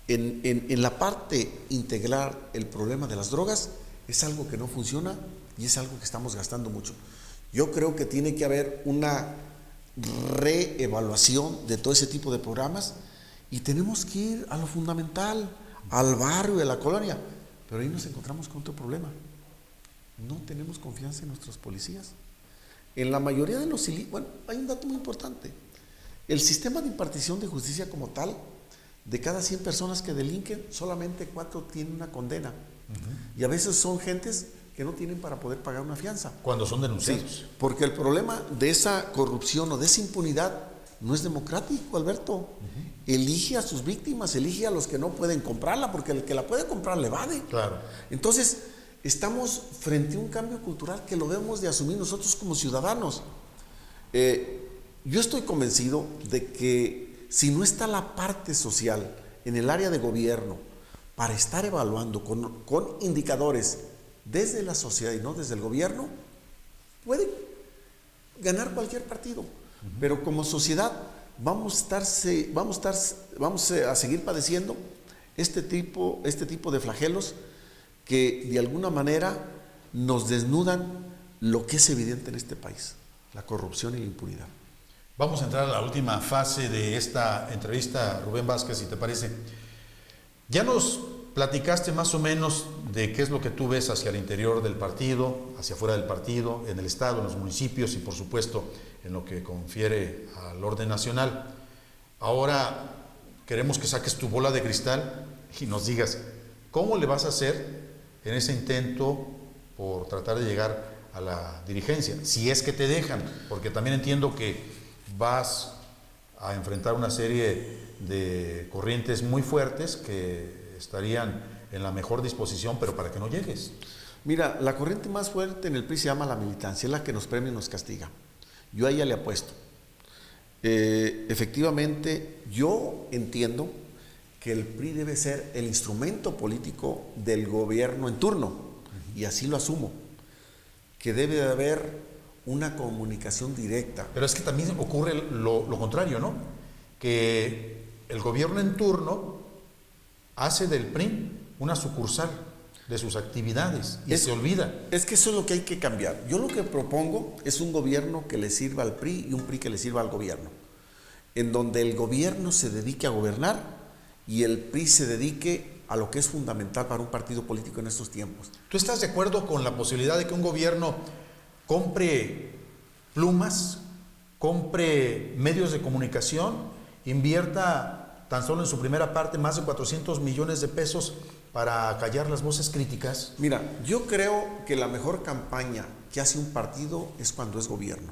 en la parte integral el problema de las drogas es algo que no funciona y es algo que estamos gastando mucho. Yo creo que tiene que haber una reevaluación de todo ese tipo de programas y tenemos que ir a lo fundamental, al barrio, a la colonia, pero ahí nos encontramos con otro problema. No tenemos confianza en nuestros policías. En la mayoría de los bueno, hay un dato muy importante. El sistema de impartición de justicia como tal, de cada 100 personas que delinquen, solamente 4 tienen una condena. Y a veces son gentes que no tienen para poder pagar una fianza. Cuando son denunciados. Sí, porque el problema de esa corrupción o de esa impunidad no es democrático, Alberto. Elige a sus víctimas, elige a los que no pueden comprarla, porque el que la puede comprar le evade. Claro. Entonces, estamos frente a un cambio cultural que lo debemos de asumir nosotros como ciudadanos. Yo estoy convencido de que si no está la parte social en el área de gobierno para estar evaluando con indicadores desde la sociedad y no desde el gobierno, puede ganar cualquier partido. Pero como sociedad vamos a seguir padeciendo este tipo de flagelos que de alguna manera nos desnudan lo que es evidente en este país: la corrupción y la impunidad. Vamos a entrar a la última fase de esta entrevista, Rubén Vázquez, si te parece. Ya nos platicaste más o menos de qué es lo que tú ves hacia el interior del partido, hacia afuera del partido, en el Estado, en los municipios y por supuesto en lo que confiere al orden nacional. Ahora queremos que saques tu bola de cristal y nos digas cómo le vas a hacer en ese intento por tratar de llegar a la dirigencia, si es que te dejan, porque también entiendo que vas a enfrentar una serie de corrientes muy fuertes que estarían en la mejor disposición, pero para que no llegues. Mira, la corriente más fuerte en el PRI se llama la militancia, es la que nos premia y nos castiga. Yo a ella le apuesto. Efectivamente, yo entiendo que el PRI debe ser el instrumento político del gobierno en turno, y así lo asumo, que debe de haber una comunicación directa. Pero es que también ocurre lo contrario, ¿no? Que el gobierno en turno hace del PRI una sucursal de sus actividades y se olvida. Es que eso es lo que hay que cambiar. Yo lo que propongo es un gobierno que le sirva al PRI y un PRI que le sirva al gobierno, en donde el gobierno se dedique a gobernar y el PRI se dedique a lo que es fundamental para un partido político en estos tiempos. ¿Tú estás de acuerdo con la posibilidad de que un gobierno compre plumas, compre medios de comunicación, invierta tan solo en su primera parte más de 400 millones de pesos para callar las voces críticas? Mira, yo creo que la mejor campaña que hace un partido es cuando es gobierno.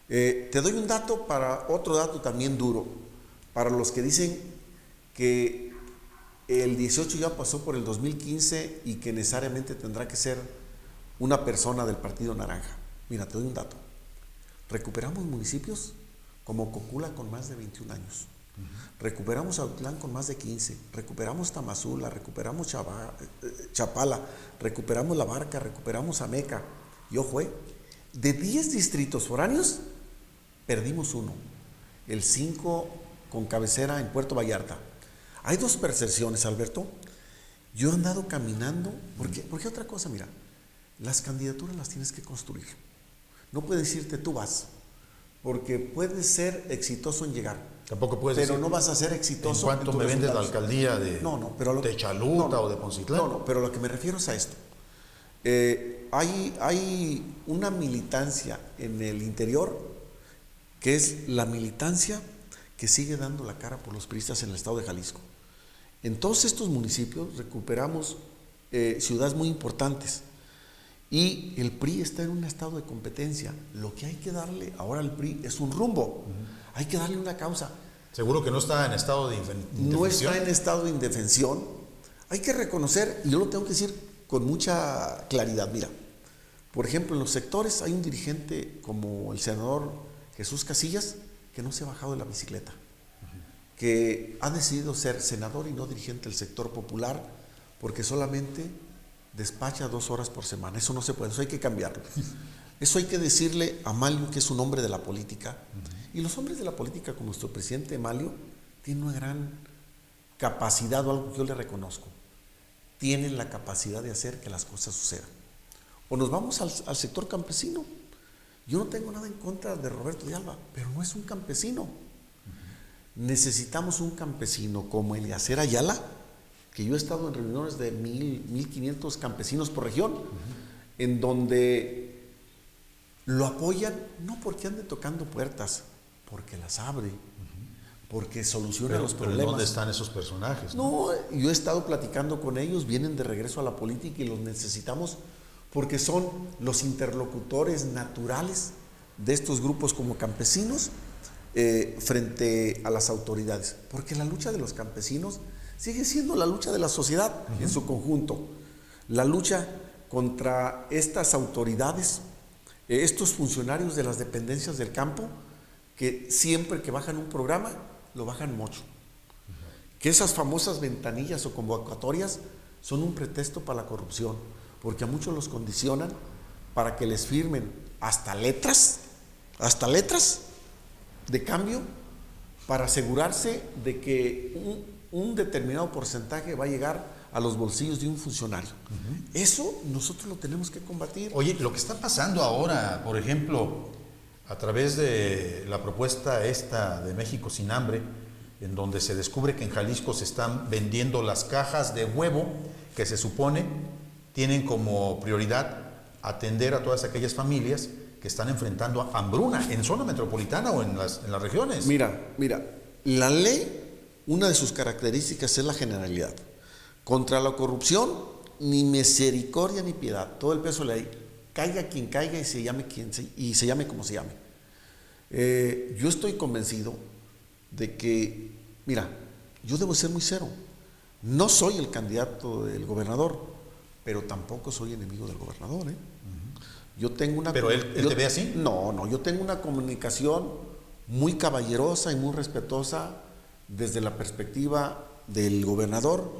Te doy un dato, para otro dato también duro, para los que dicen que el 18 ya pasó por el 2015 y que necesariamente tendrá que ser una persona del Partido Naranja. Mira, te doy un dato. Recuperamos municipios como Cocula con más de 21 años. Recuperamos Autlán con más de 15. Recuperamos Tamazula, recuperamos Chapala, recuperamos La Barca, recuperamos Ameca. Y ojo, de 10 distritos foráneos, perdimos uno. El 5 con cabecera en Puerto Vallarta. Hay dos percepciones, Alberto. Yo he andado caminando, porque otra cosa, mira, las candidaturas las tienes que construir. No puedes decirte tú vas, porque puedes ser exitoso en llegar. Tampoco puedes pero decir, no vas a ser exitoso. ¿en cuánto me vendes la alcaldía de Chaluta o de Poncitlán? No, pero lo que me refiero es a esto. Hay una militancia en el interior que es la militancia que sigue dando la cara por los priistas en el estado de Jalisco. En todos estos municipios recuperamos ciudades muy importantes y el PRI está en un estado de competencia. Lo que hay que darle ahora al PRI es un rumbo, hay que darle una causa. Seguro que no está en estado de indefensión. No está en estado de indefensión. Hay que reconocer, y yo lo tengo que decir con mucha claridad, mira, por ejemplo, en los sectores hay un dirigente como el senador Jesús Casillas que no se ha bajado de la bicicleta, que ha decidido ser senador y no dirigente del sector popular porque solamente despacha 2 horas por semana. Eso no se puede, eso hay que cambiarlo. Eso hay que decirle a Malio, que es un hombre de la política. Y los hombres de la política, como nuestro presidente Malio, tienen una gran capacidad, o algo que yo le reconozco. Tienen la capacidad de hacer que las cosas sucedan. O nos vamos al sector campesino. Yo no tengo nada en contra de Roberto de Alba, pero no es un campesino. Necesitamos un campesino como Eliezer Ayala, que yo he estado en reuniones de 1,500 campesinos por región, en donde lo apoyan, no porque ande tocando puertas, porque las abre, porque soluciona los problemas. ¿Dónde están esos personajes? No, yo he estado platicando con ellos, vienen de regreso a la política y los necesitamos porque son los interlocutores naturales de estos grupos como campesinos frente a las autoridades. Porque la lucha de los campesinos sigue siendo la lucha de la sociedad en su conjunto. La lucha contra estas autoridades, estos funcionarios de las dependencias del campo, que siempre que bajan un programa, lo bajan mucho. Que esas famosas ventanillas o convocatorias son un pretexto para la corrupción, porque a muchos los condicionan para que les firmen hasta letras de cambio para asegurarse de que un determinado porcentaje va a llegar a los bolsillos de un funcionario. Eso nosotros lo tenemos que combatir. Oye, lo que está pasando ahora, por ejemplo, a través de la propuesta esta de México sin hambre, en donde se descubre que en Jalisco se están vendiendo las cajas de huevo que se supone tienen como prioridad atender a todas aquellas familias que están enfrentando hambruna en zona metropolitana o en las regiones. Mira, la ley, una de sus características es la generalidad. Contra la corrupción, ni misericordia ni piedad. Todo el peso de la ley. Caiga quien caiga y se llame como se llame. Yo estoy convencido de que, mira, yo debo ser muy sincero. No soy el candidato del gobernador, pero tampoco soy enemigo del gobernador, ¿eh? Yo tengo una... ¿Pero él te ve así? No, yo tengo una comunicación muy caballerosa y muy respetuosa desde la perspectiva del gobernador,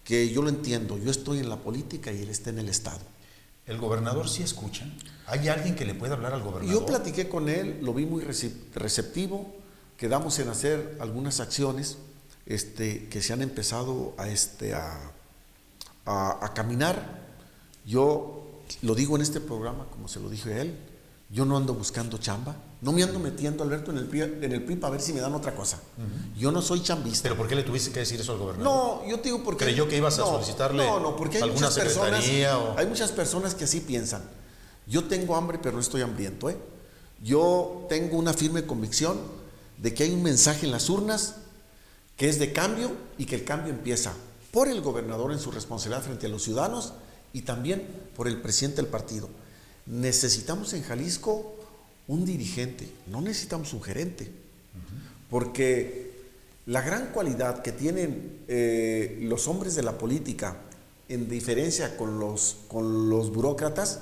que yo lo entiendo. Yo estoy en la política y él está en el Estado. ¿El gobernador sí escucha? ¿Hay alguien que le pueda hablar al gobernador? Yo platiqué con él, lo vi muy receptivo, quedamos en hacer algunas acciones que se han empezado a caminar. Yo lo digo en este programa, como se lo dije a él, yo no ando buscando chamba, no me ando metiendo, Alberto, en el PRI para ver si me dan otra cosa. Yo no soy chambista. ¿Pero por qué le tuviste que decir eso al gobernador? No, yo te digo porque... ¿Creyó que ibas a solicitarle porque hay alguna secretaría? Hay muchas personas que así piensan. Yo tengo hambre, pero no estoy hambriento, ¿eh? Yo tengo una firme convicción de que hay un mensaje en las urnas que es de cambio y que el cambio empieza por el gobernador en su responsabilidad frente a los ciudadanos y también por el presidente del partido. Necesitamos en Jalisco un dirigente, no necesitamos un gerente, porque la gran cualidad que tienen los hombres de la política, en diferencia con los burócratas,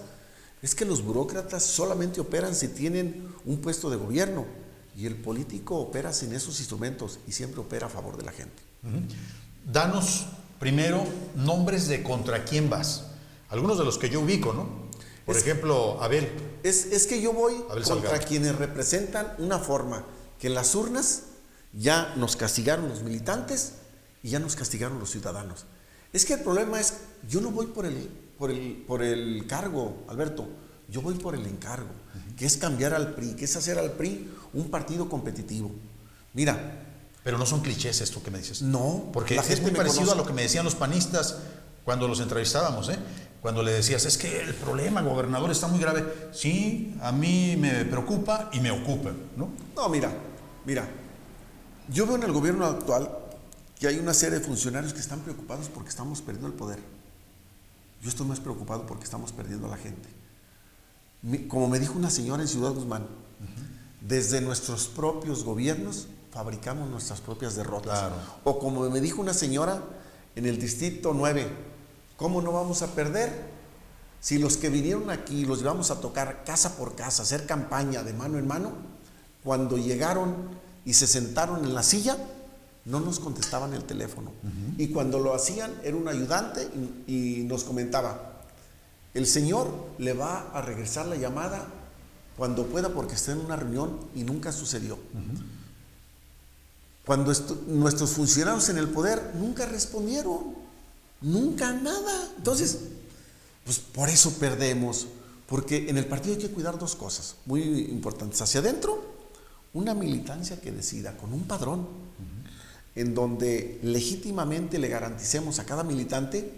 es que los burócratas solamente operan si tienen un puesto de gobierno y el político opera sin esos instrumentos y siempre opera a favor de la gente. Danos primero nombres de contra quién vas. Algunos de los que yo ubico, ¿no? Por ejemplo, Abel. Es que yo voy Abel contra Salgado, quienes representan una forma que en las urnas ya nos castigaron los militantes y ya nos castigaron los ciudadanos. Es que el problema es, yo no voy por el cargo, Alberto, yo voy por el encargo, que es cambiar al PRI, que es hacer al PRI un partido competitivo. Mira. Pero no son clichés esto que me dices. No. Porque es muy parecido a lo que me decían los panistas cuando los entrevistábamos, ¿eh? Cuando le decías, es que el problema, gobernador, está muy grave. Sí, a mí me preocupa y me ocupa, ¿no? No, mira. Yo veo en el gobierno actual que hay una serie de funcionarios que están preocupados porque estamos perdiendo el poder. Yo estoy más preocupado porque estamos perdiendo a la gente. Como me dijo una señora en Ciudad Guzmán, desde nuestros propios gobiernos fabricamos nuestras propias derrotas. Claro. O como me dijo una señora en el Distrito 9, ¿cómo no vamos a perder si los que vinieron aquí los llevamos a tocar casa por casa, hacer campaña de mano en mano, cuando llegaron y se sentaron en la silla, no nos contestaban el teléfono? Y cuando lo hacían, era un ayudante y nos comentaba, el señor le va a regresar la llamada cuando pueda porque está en una reunión, y nunca sucedió. Cuando nuestros funcionarios en el poder nunca respondieron, nunca nada. Entonces, pues por eso perdemos, porque en el partido hay que cuidar dos cosas muy importantes. Hacia adentro, una militancia que decida con un padrón, en donde legítimamente le garanticemos a cada militante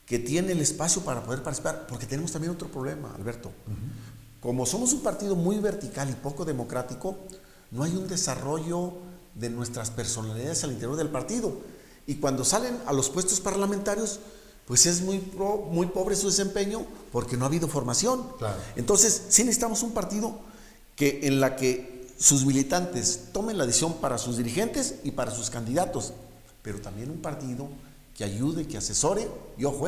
que tiene el espacio para poder participar, porque tenemos también otro problema, Alberto. Como somos un partido muy vertical y poco democrático, no hay un desarrollo de nuestras personalidades al interior del partido. Y cuando salen a los puestos parlamentarios, pues es muy pobre su desempeño porque no ha habido formación. Claro. Entonces, sí necesitamos un partido en la que sus militantes tomen la decisión para sus dirigentes y para sus candidatos, pero también un partido que ayude, que asesore y, ojo,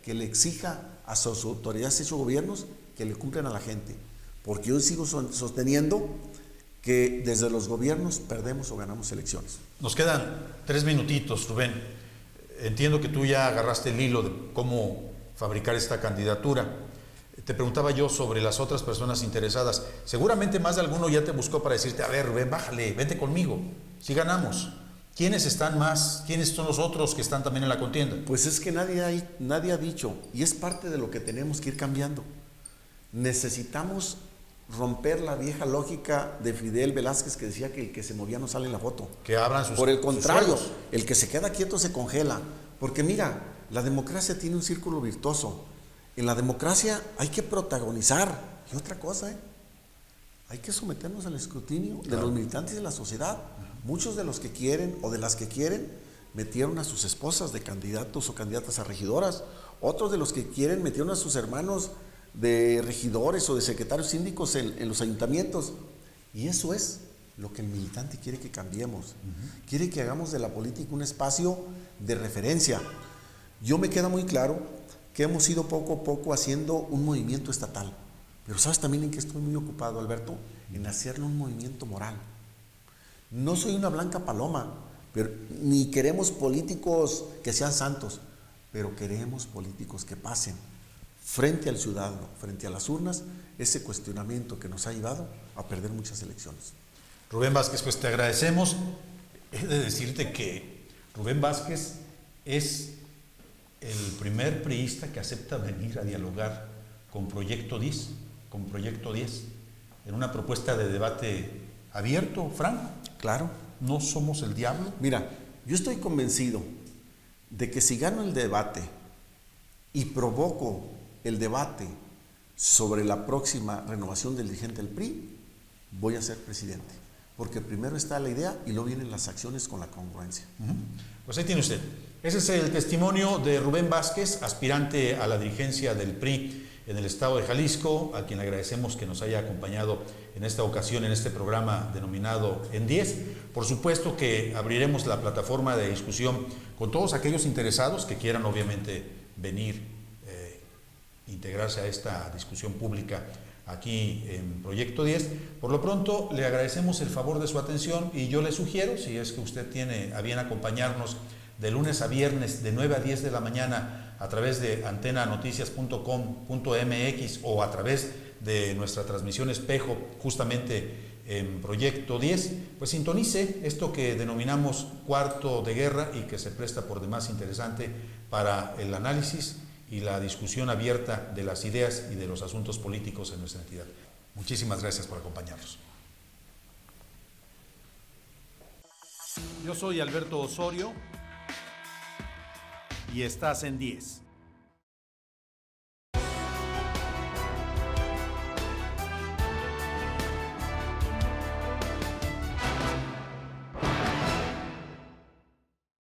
que le exija a sus autoridades y sus gobiernos que le cumplan a la gente. Porque yo sigo sosteniendo que desde los gobiernos perdemos o ganamos elecciones. Nos quedan 3 minutitos, Rubén. Entiendo que tú ya agarraste el hilo de cómo fabricar esta candidatura. Te preguntaba yo sobre las otras personas interesadas. Seguramente más de alguno ya te buscó para decirte, a ver, Rubén, bájale, vente conmigo, si ganamos. ¿Quiénes están más? ¿Quiénes son los otros que están también en la contienda? Pues es que nadie ha dicho, y es parte de lo que tenemos que ir cambiando. Necesitamos romper la vieja lógica de Fidel Velázquez que decía que el que se movía no sale en la foto. Que abran sus Por el contrario, sus el que se queda quieto se congela. Porque mira, la democracia tiene un círculo virtuoso. En la democracia hay que protagonizar. Y otra cosa, hay que someternos al escrutinio de los militantes de la sociedad. Muchos de los que quieren o de las que quieren metieron a sus esposas de candidatos o candidatas a regidoras. Otros de los que quieren metieron a sus hermanos de regidores o de secretarios síndicos en los ayuntamientos. Y eso es lo que el militante quiere que cambiemos. Quiere que hagamos de la política un espacio de referencia. Yo me queda muy claro que hemos ido poco a poco haciendo un movimiento estatal. Pero ¿sabes también en qué estoy muy ocupado, Alberto? En hacerlo un movimiento moral. No soy una blanca paloma, pero, ni queremos políticos que sean santos, pero queremos políticos que pasen frente al ciudadano, frente a las urnas, ese cuestionamiento que nos ha llevado a perder muchas elecciones. Rubén Vázquez, pues te agradecemos. He de decirte que Rubén Vázquez es el primer priista que acepta venir a dialogar con Proyecto 10, en una propuesta de debate abierto, franco. Claro. No somos el diablo. Mira, yo estoy convencido de que si gano el debate y provoco el debate sobre la próxima renovación del dirigente del PRI, voy a ser presidente. Porque primero está la idea y luego vienen las acciones con la congruencia. Pues ahí tiene usted. Ese es el testimonio de Rubén Vázquez, aspirante a la dirigencia del PRI en el estado de Jalisco, a quien le agradecemos que nos haya acompañado en esta ocasión, en este programa denominado En 10. Por supuesto que abriremos la plataforma de discusión con todos aquellos interesados que quieran obviamente venir, integrarse a esta discusión pública aquí en Proyecto 10. Por lo pronto le agradecemos el favor de su atención y yo le sugiero, si es que usted tiene a bien acompañarnos de lunes a viernes de 9 a 10 de la mañana a través de antenanoticias.com.mx o a través de nuestra transmisión espejo justamente en Proyecto 10, pues sintonice esto que denominamos Cuarto de Guerra y que se presta por demás interesante para el análisis y la discusión abierta de las ideas y de los asuntos políticos en nuestra entidad. Muchísimas gracias por acompañarnos. Yo soy Alberto Osorio y estás en 10.